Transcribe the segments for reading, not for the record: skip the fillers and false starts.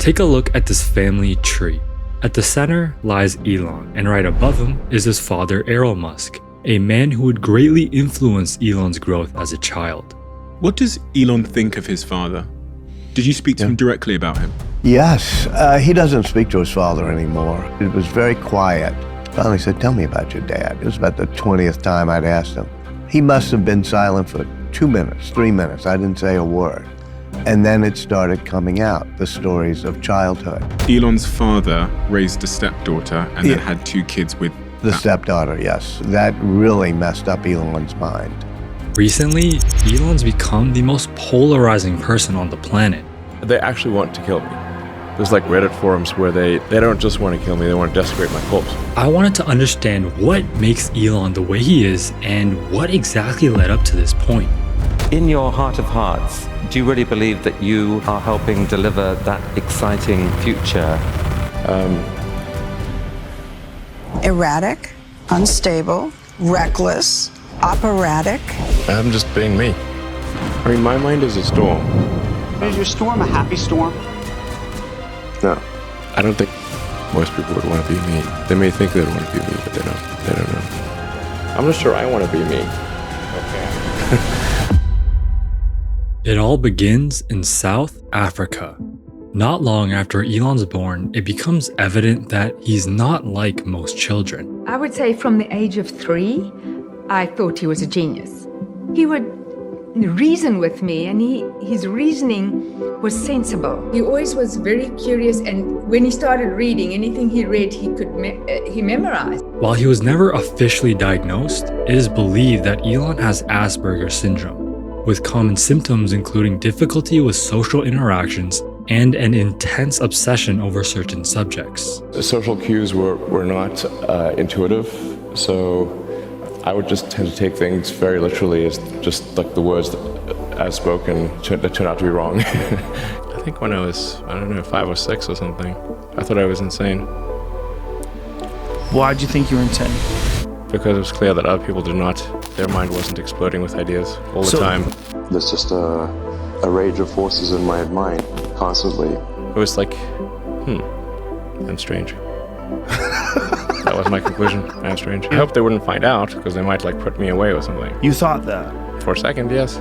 Take a look at this family tree. At the center lies Elon, and right above him is his father Elon Musk, a man who would greatly influence Elon's growth as a child. What does Elon think of his father? Did you speak to him directly about him? Yes, he doesn't speak to his father anymore. It was very quiet. Finally said, "Tell me about your dad." It was about the 20th time I'd asked him. He must have been silent for 2 minutes, 3 minutes. I didn't say a word. And then it started coming out, the stories of childhood. Elon's father raised a stepdaughter and then had 2 kids with the stepdaughter, yes. That really messed up Elon's mind. Recently, Elon's become the most polarizing person on the planet. They actually want to kill me. There's like Reddit forums where they don't just want to kill me, they want to desecrate my corpse. I wanted to understand what makes Elon the way he is and what exactly led up to this point. In your heart of hearts, do you really believe that you are helping deliver that exciting future? Erratic, unstable, reckless, operatic. I'm just being me. I mean, my mind is a storm. Is your storm a happy storm? No. I don't think most people would want to be me. They may think they want to be me, but they don't know. I'm not sure I want to be me. Okay. It all begins in South Africa. Not long after Elon's born, it becomes evident that he's not like most children. I would say from the age of 3, I thought he was a genius. He would reason with me, and his reasoning was sensible. He always was very curious, and when he started reading, anything he read, he memorized. While he was never officially diagnosed, it is believed that Elon has Asperger's syndrome, with common symptoms including difficulty with social interactions and an intense obsession over certain subjects. The social cues were not intuitive, so I would just tend to take things very literally as just like the words as spoken that turned out to be wrong. I think when I was, 5 or 6 or something, I thought I was insane. Why'd you think you were insane? Because it was clear that other people did not. Their mind wasn't exploding with ideas all the time. There's just a rage of forces in my mind constantly. It was like, I'm strange. That was my conclusion. I'm strange. I hope they wouldn't find out because they might like put me away or something. You thought that? For a second, yes.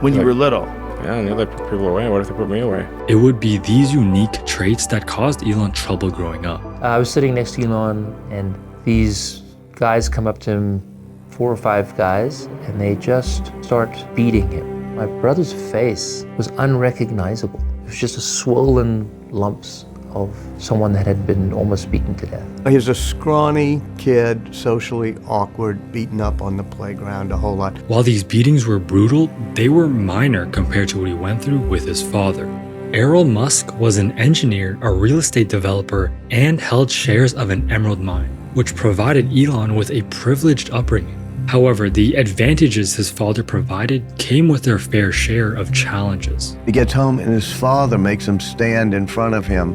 When you were little? Yeah, and they put people away. What if they put me away? It would be these unique traits that caused Elon trouble growing up. I was sitting next to Elon, and these guys come up to him, 4 or 5 guys, and they just start beating him. My brother's face was unrecognizable. It was just a swollen lumps of someone that had been almost beaten to death. He was a scrawny kid, socially awkward, beaten up on the playground a whole lot. While these beatings were brutal, they were minor compared to what he went through with his father. Elon Musk was an engineer, a real estate developer, and held shares of an emerald mine, which provided Elon with a privileged upbringing. However, the advantages his father provided came with their fair share of challenges. He gets home and his father makes him stand in front of him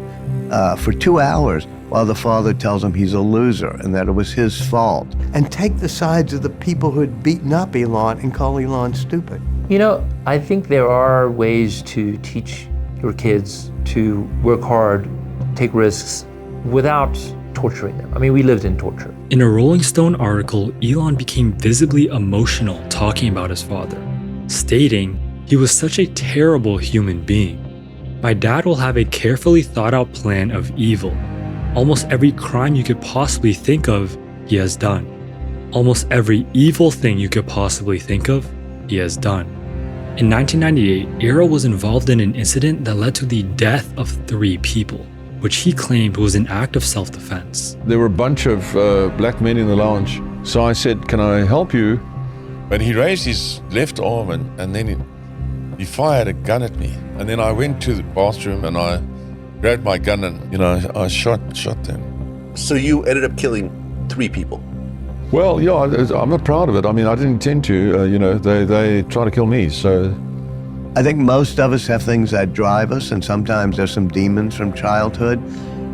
for 2 hours while the father tells him he's a loser and that it was his fault. And take the sides of the people who had beaten up Elon and call Elon stupid. You know, I think there are ways to teach your kids to work hard, take risks, without torturing them. I mean, we lived in torture. In a Rolling Stone article, Elon became visibly emotional talking about his father, stating, "He was such a terrible human being. My dad will have a carefully thought out plan of evil. Almost every crime you could possibly think of, he has done. Almost every evil thing you could possibly think of, he has done." In 1998, Errol was involved in an incident that led to the death of 3 people, which he claimed was an act of self-defense. There were a bunch of black men in the lounge, so I said, "Can I help you?" But he raised his left arm and then he fired a gun at me. And then I went to the bathroom and I grabbed my gun and, I shot them. So you ended up killing 3 people? Well, yeah, I'm not proud of it. I mean, I didn't intend to. They tried to kill me, so. I think most of us have things that drive us, and sometimes there's some demons from childhood.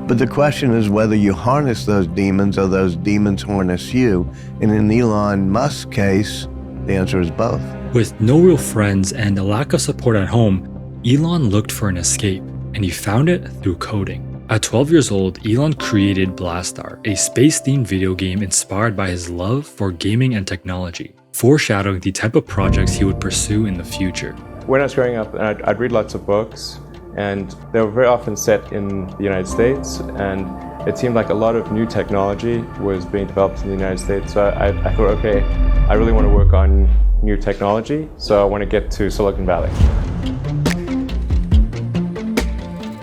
But the question is whether you harness those demons or those demons harness you. And in Elon Musk's case, the answer is both. With no real friends and a lack of support at home, Elon looked for an escape. and he found it through coding. At 12 years old, Elon created Blastar, a space-themed video game inspired by his love for gaming and technology, foreshadowing the type of projects he would pursue in the future. When I was growing up, I'd read lots of books, and they were very often set in the United States, and it seemed like a lot of new technology was being developed in the United States. So I thought, okay, I really want to work on new technology, so I want to get to Silicon Valley.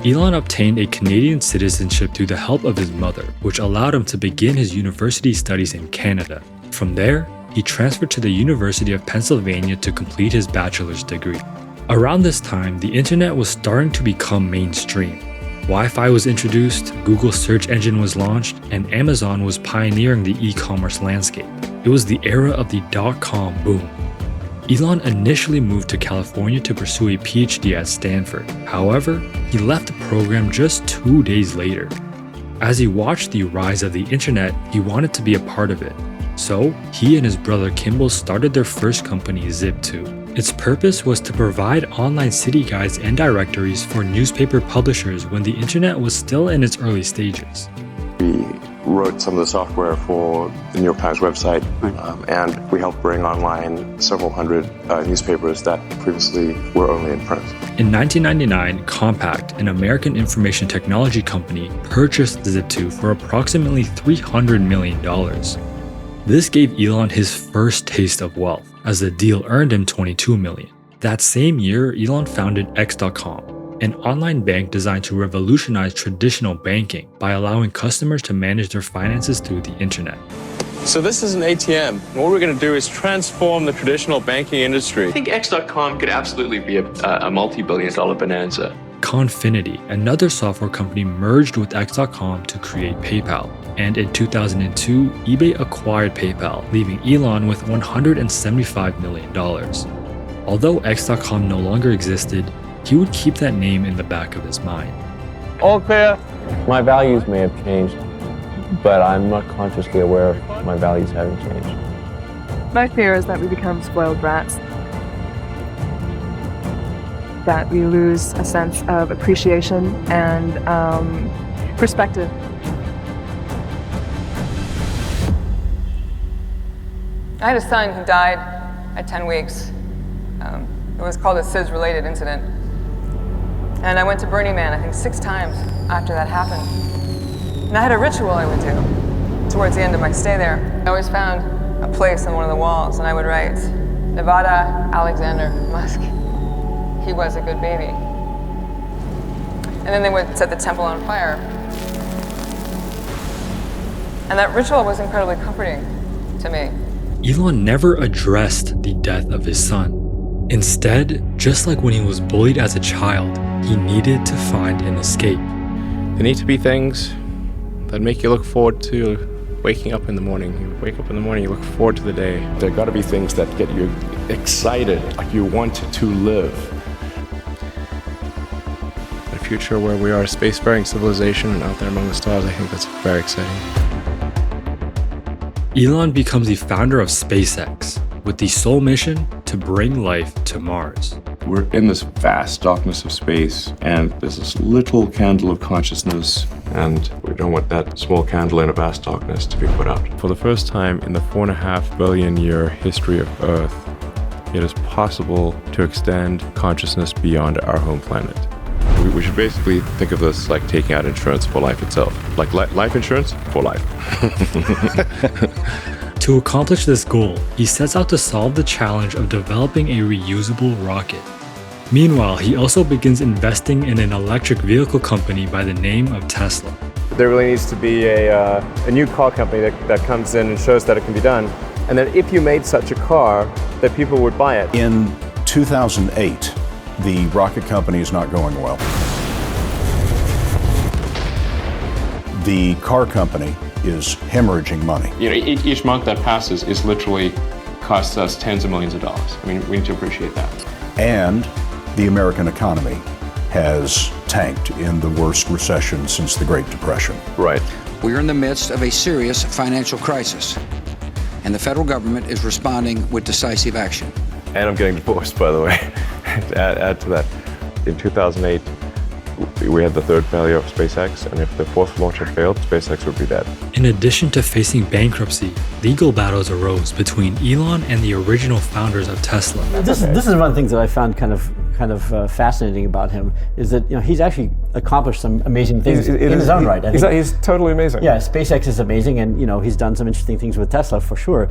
Elon obtained a Canadian citizenship through the help of his mother, which allowed him to begin his university studies in Canada. From there, he transferred to the University of Pennsylvania to complete his bachelor's degree. Around this time, the internet was starting to become mainstream. Wi-Fi was introduced, Google's search engine was launched, and Amazon was pioneering the e-commerce landscape. It was the era of the dot-com boom. Elon initially moved to California to pursue a PhD at Stanford. However, he left the program just 2 days later. As he watched the rise of the internet, he wanted to be a part of it. So, he and his brother Kimball started their first company, Zip2. Its purpose was to provide online city guides and directories for newspaper publishers when the internet was still in its early stages. We wrote some of the software for the New York Times website, and we helped bring online several hundred newspapers that previously were only in print. In 1999, Compaq, an American information technology company, purchased Zip2 for approximately $300 million. This gave Elon his first taste of wealth, as the deal earned him $22 million. That same year, Elon founded X.com, an online bank designed to revolutionize traditional banking by allowing customers to manage their finances through the internet. So this is an ATM. What we're going to do is transform the traditional banking industry. I think X.com could absolutely be a multi-billion-dollar bonanza. Confinity, another software company, merged with X.com to create PayPal. And in 2002, eBay acquired PayPal, leaving Elon with $175 million. Although X.com no longer existed, he would keep that name in the back of his mind. All clear? My values may have changed, but I'm not consciously aware of my values having changed. My fear is that we become spoiled brats. That we lose a sense of appreciation and perspective. I had a son who died at 10 weeks. It was called a SIDS-related incident. And I went to Burning Man, I think 6 times after that happened. And I had a ritual I would do towards the end of my stay there. I always found a place on one of the walls, and I would write, Nevada Alexander Musk. He was a good baby. And then they would set the temple on fire. And that ritual was incredibly comforting to me. Elon never addressed the death of his son. Instead, just like when he was bullied as a child, he needed to find an escape. There need to be things that make you look forward to waking up in the morning. You wake up in the morning, you look forward to the day. There got to be things that get you excited, like you want to live. A future where we are a spacefaring civilization and out there among the stars, I think that's very exciting. Elon becomes the founder of SpaceX, with the sole mission to bring life to Mars. We're in this vast darkness of space, and there's this little candle of consciousness, and we don't want that small candle in a vast darkness to be put out. For the first time in the 4.5 billion year history of Earth, it is possible to extend consciousness beyond our home planet. We should basically think of this like taking out insurance for life itself. Like life insurance for life. To accomplish this goal, he sets out to solve the challenge of developing a reusable rocket. Meanwhile, he also begins investing in an electric vehicle company by the name of Tesla. There really needs to be a new car company that comes in and shows that it can be done. And that if you made such a car, that people would buy it. In 2008, the rocket company is not going well. The car company is hemorrhaging money. You know, each month that passes is literally costs us tens of millions of dollars. I mean, we need to appreciate that. And the American economy has tanked in the worst recession since the Great Depression. Right. We are in the midst of a serious financial crisis, and the federal government is responding with decisive action. And I'm getting divorced, by the way. To add to that, in 2008, We had the third failure of SpaceX, and if the fourth launch had failed, SpaceX would be dead. In addition to facing bankruptcy, legal battles arose between Elon and the original founders of Tesla. This is one of the things that I found kind of fascinating about him, is that he's actually accomplished some amazing things in his own right. He's totally amazing. Yeah, SpaceX is amazing, and he's done some interesting things with Tesla for sure.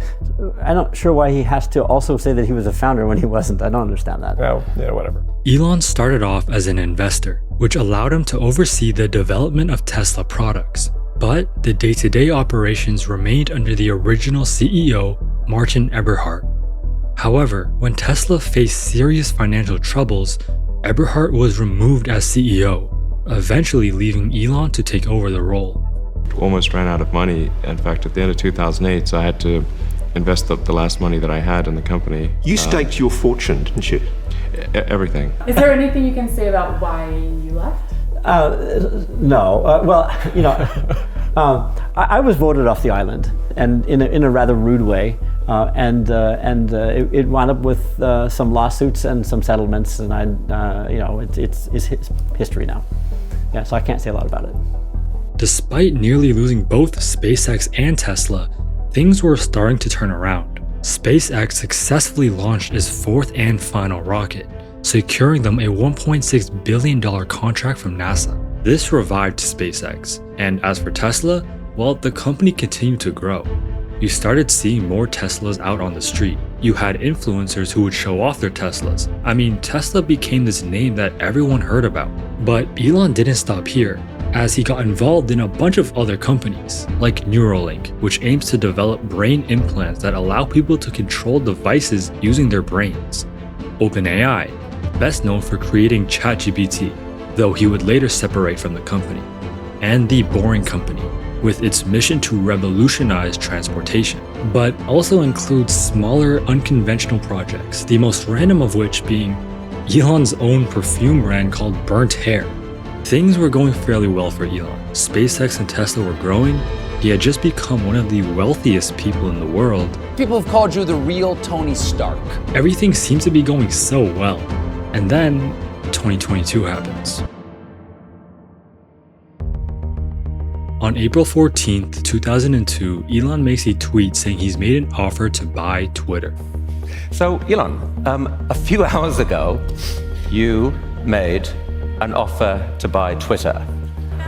I'm not sure why he has to also say that he was a founder when he wasn't. I don't understand that. Oh, yeah, whatever. Elon started off as an investor, which allowed him to oversee the development of Tesla products. But the day-to-day operations remained under the original CEO, Martin Eberhard. However, when Tesla faced serious financial troubles, Eberhard was removed as CEO, eventually leaving Elon to take over the role. Almost ran out of money. In fact, at the end of 2008, so I had to invest the last money that I had in the company. You staked your fortune, didn't you? Everything. Is there anything you can say about why you left? No. I was voted off the island, and in a rather rude way. It wound up with some lawsuits and some settlements, and it's history now. Yeah, so I can't say a lot about it. Despite nearly losing both SpaceX and Tesla, things were starting to turn around. SpaceX successfully launched its fourth and final rocket, securing them a $1.6 billion contract from NASA. This revived SpaceX, and as for Tesla, well, the company continued to grow. You started seeing more Teslas out on the street. You had influencers who would show off their Teslas. I mean, Tesla became this name that everyone heard about. But Elon didn't stop here, as he got involved in a bunch of other companies, like Neuralink, which aims to develop brain implants that allow people to control devices using their brains. OpenAI, best known for creating ChatGPT, though he would later separate from the company. And The Boring Company, with its mission to revolutionize transportation, but also includes smaller, unconventional projects, the most random of which being Elon's own perfume brand called Burnt Hair. Things were going fairly well for Elon. SpaceX and Tesla were growing. He had just become one of the wealthiest people in the world. People have called you the real Tony Stark. Everything seems to be going so well. And then 2022 happens. On April 14th, 2002, Elon makes a tweet saying he's made an offer to buy Twitter. So, Elon, a few hours ago, you made an offer to buy Twitter.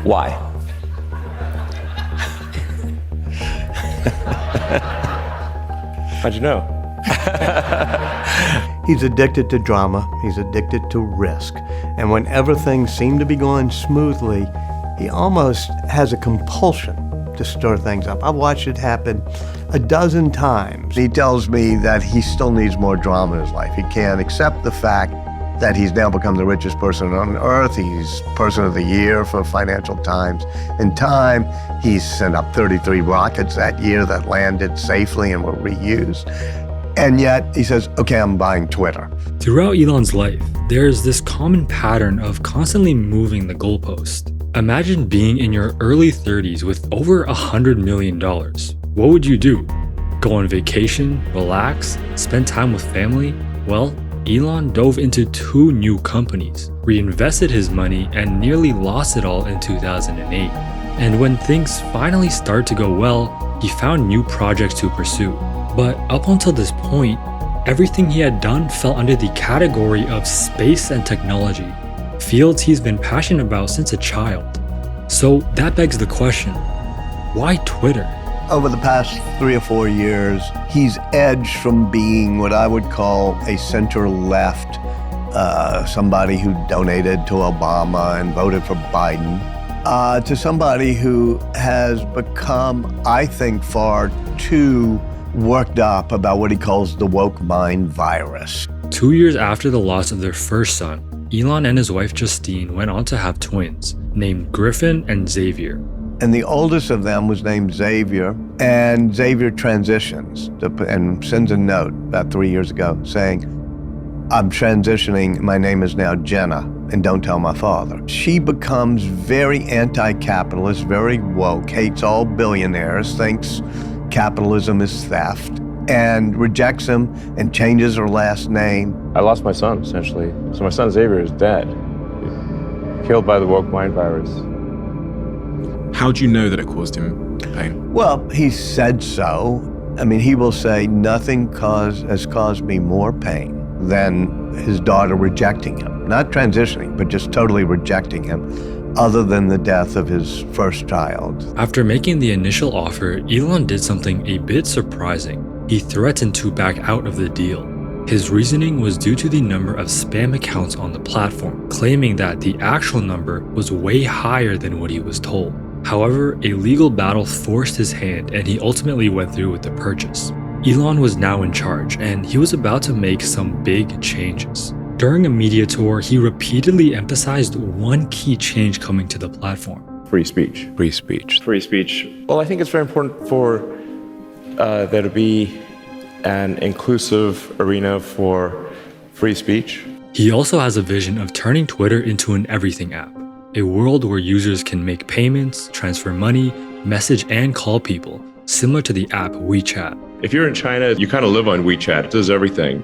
Why? How'd you know? He's addicted to drama. He's addicted to risk. And whenever things seem to be going smoothly, he almost has a compulsion to stir things up. I've watched it happen a dozen times. He tells me that he still needs more drama in his life. He can't accept the fact that he's now become the richest person on earth. He's Person of the Year for Financial Times. In Time, he's sent up 33 rockets that year that landed safely and were reused. And yet he says, okay, I'm buying Twitter. Throughout Elon's life, there's this common pattern of constantly moving the goalpost. Imagine being in your early 30s with over $100 million. What would you do? Go on vacation, relax, spend time with family? Well, Elon dove into 2 new companies, reinvested his money, and nearly lost it all in 2008. And when things finally started to go well, he found new projects to pursue. But up until this point, everything he had done fell under the category of space and technology, fields he's been passionate about since a child. So that begs the question, why Twitter? Over the past 3 or 4 years, he's edged from being what I would call a center-left, somebody who donated to Obama and voted for Biden, to somebody who has become, I think, far too worked up about what he calls the woke mind virus. 2 years after the loss of their first son, Elon and his wife Justine went on to have twins, named Griffin and Xavier. And the oldest of them was named Xavier, and Xavier transitions and sends a note about 3 years ago saying, I'm transitioning, my name is now Jenna, and don't tell my father. She becomes very anti-capitalist, very woke, hates all billionaires, thinks capitalism is theft, and rejects him and changes her last name. I lost my son, essentially. So my son Xavier is dead. killed by the woke mind virus. How do you know that it caused him pain? Well, he said so. I mean, he will say nothing has caused me more pain than his daughter rejecting him. Not transitioning, but just totally rejecting him, other than the death of his first child. After making the initial offer, Elon did something a bit surprising. He threatened to back out of the deal. His reasoning was due to the number of spam accounts on the platform, claiming that the actual number was way higher than what he was told. However, a legal battle forced his hand and he ultimately went through with the purchase. Elon was now in charge and he was about to make some big changes. During a media tour, he repeatedly emphasized one key change coming to the platform. Free speech. Free speech. Free speech. Well, I think it's very important for there to be an inclusive arena for free speech. He also has a vision of turning Twitter into an everything app, a world where users can make payments, transfer money, message and call people, similar to the app WeChat. If you're in China, you kind of live on WeChat. It does everything.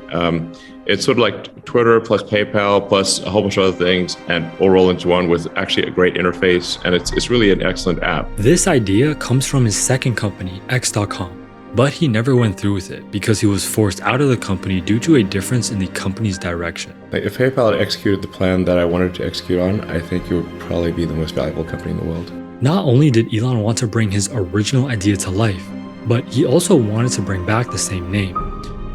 It's sort of like Twitter plus PayPal plus a whole bunch of other things and all roll into one with actually a great interface. And it's really an excellent app. This idea comes from his second company, X.com. But he never went through with it because he was forced out of the company due to a difference in the company's direction. If PayPal had executed the plan that I wanted to execute on, I think it would probably be the most valuable company in the world. Not only did Elon want to bring his original idea to life, but he also wanted to bring back the same name.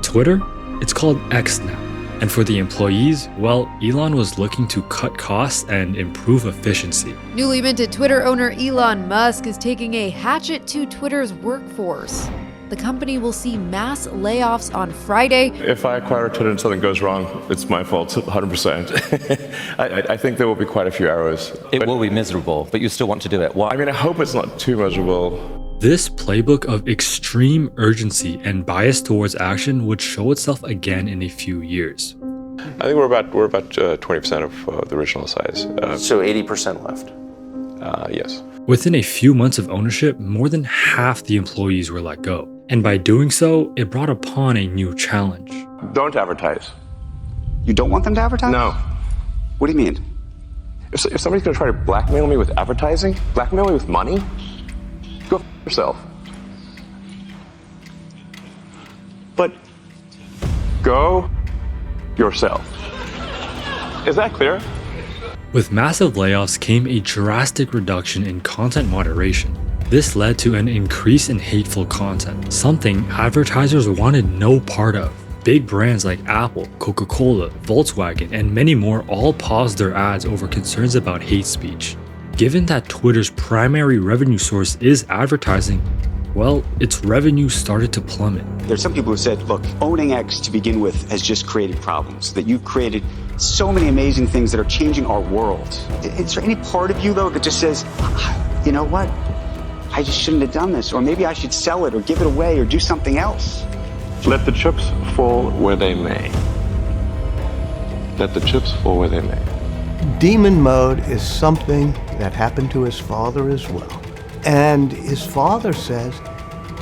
Twitter, it's called X now. And for the employees, well, Elon was looking to cut costs and improve efficiency. Newly minted Twitter owner Elon Musk is taking a hatchet to Twitter's workforce. The company will see mass layoffs on Friday. If I acquire Twitter and something goes wrong, it's my fault, 100%. I think there will be quite a few arrows. It will be miserable, but you still want to do it. Why? I mean, I hope it's not too miserable. This playbook of extreme urgency and bias towards action would show itself again in a few years. I think we're about 20% of the original size. So 80% left? Yes. Within a few months of ownership, more than half the employees were let go. And by doing so, it brought upon a new challenge. Don't advertise. You don't want them to advertise? No. What do you mean? If somebody's going to try to blackmail me with advertising, blackmail me with money, go f yourself. But go yourself. Is that clear? With massive layoffs came a drastic reduction in content moderation. This led to an increase in hateful content, something advertisers wanted no part of. Big brands like Apple, Coca-Cola, Volkswagen, and many more all paused their ads over concerns about hate speech. Given that Twitter's primary revenue source is advertising, well, its revenue started to plummet. There's some people who said, look, owning X to begin with has just created problems, that you've created so many amazing things that are changing our world. Is there any part of you, though, that just says, you know what? I just shouldn't have done this, or maybe I should sell it or give it away or do something else? Let the chips fall where they may. Let the chips fall where they may. Demon mode is something that happened to his father as well. And his father says,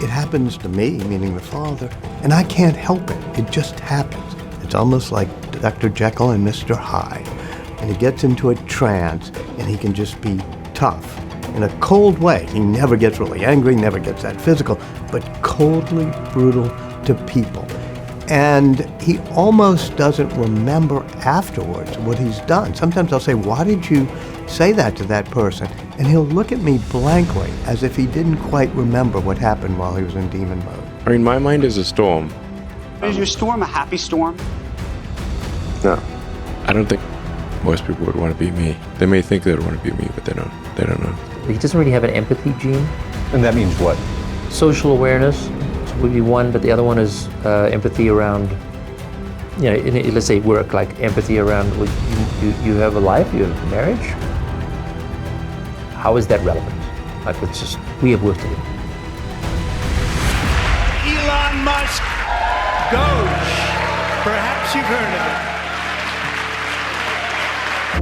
it happens to me, meaning the father, and I can't help it. It just happens. It's almost like Dr. Jekyll and Mr. Hyde. And he gets into a trance, and he can just be tough in a cold way. He never gets really angry, never gets that physical, but coldly brutal to people. And he almost doesn't remember afterwards what he's done. Sometimes I'll say, why did you say that to that person? And he'll look at me blankly as if he didn't quite remember what happened while he was in demon mode. I mean, my mind is a storm. Is your storm a happy storm? No. I don't think most people would want to be me. They may think they would want to be me, but they don't know. He doesn't really have an empathy gene. And that means what? Social awareness would be one, but the other one is empathy around, let's say work, like empathy around, you have a life, you have a marriage. How is that relevant? Like, it's just, we have work to do. Elon Musk Doge. Perhaps you've heard of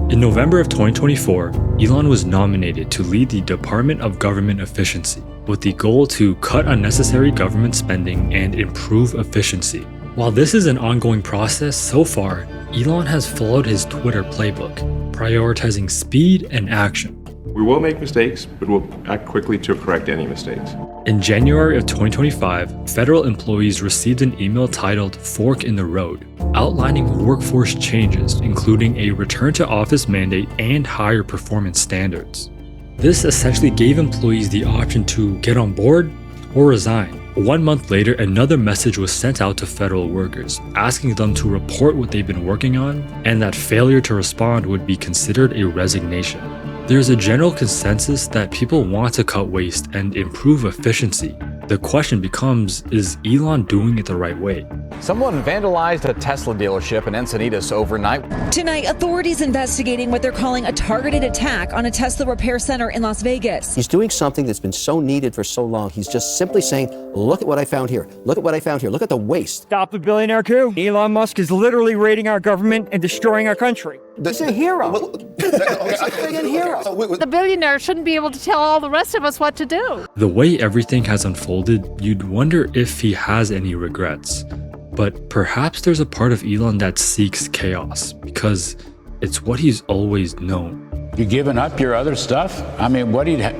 it. In November of 2024, Elon was nominated to lead the Department of Government Efficiency, with the goal to cut unnecessary government spending and improve efficiency. While this is an ongoing process, so far, Elon has followed his Twitter playbook, prioritizing speed and action. We will make mistakes, but we'll act quickly to correct any mistakes. In January of 2025, federal employees received an email titled Fork in the Road, outlining workforce changes, including a return to office mandate and higher performance standards. This essentially gave employees the option to get on board or resign. 1 month later, another message was sent out to federal workers, asking them to report what they've been working on, and that failure to respond would be considered a resignation. There's a general consensus that people want to cut waste and improve efficiency. The question becomes, is Elon doing it the right way? Someone vandalized a Tesla dealership in Encinitas overnight. Tonight, authorities investigating what they're calling a targeted attack on a Tesla repair center in Las Vegas. He's doing something that's been so needed for so long. He's just simply saying, look at what I found here. Look at what I found here. Look at the waste. Stop the billionaire coup. Elon Musk is literally raiding our government and destroying our country. He's a hero. He's a friggin' hero. The billionaire shouldn't be able to tell all the rest of us what to do. The way everything has unfolded, you'd wonder if he has any regrets. But perhaps there's a part of Elon that seeks chaos, because it's what he's always known. You giving up your other stuff? I mean,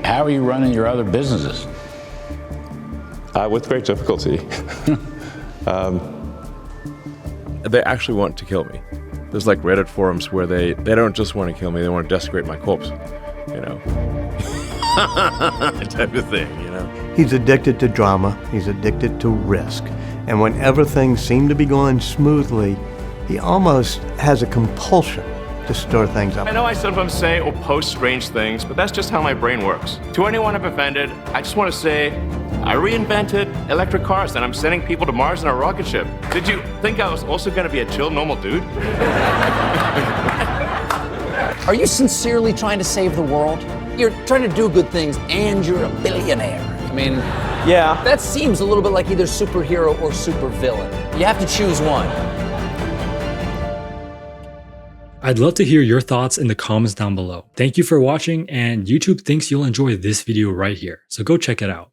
how are you running your other businesses? With great difficulty. They actually want to kill me. There's like Reddit forums where they don't just want to kill me, they want to desecrate my corpse, you know. Type of thing, you know. He's addicted to drama, he's addicted to risk. And whenever things seem to be going smoothly, he almost has a compulsion to stir things up. I know I sometimes say or post strange things, but that's just how my brain works. To anyone I've offended, I just want to say, I reinvented electric cars and I'm sending people to Mars in a rocket ship. Did you think I was also going to be a chill, normal dude? Are you sincerely trying to save the world? You're trying to do good things and you're a billionaire. I mean, yeah, that seems a little bit like either superhero or supervillain. You have to choose one. I'd love to hear your thoughts in the comments down below. Thank you for watching, and YouTube thinks you'll enjoy this video right here, so go check it out.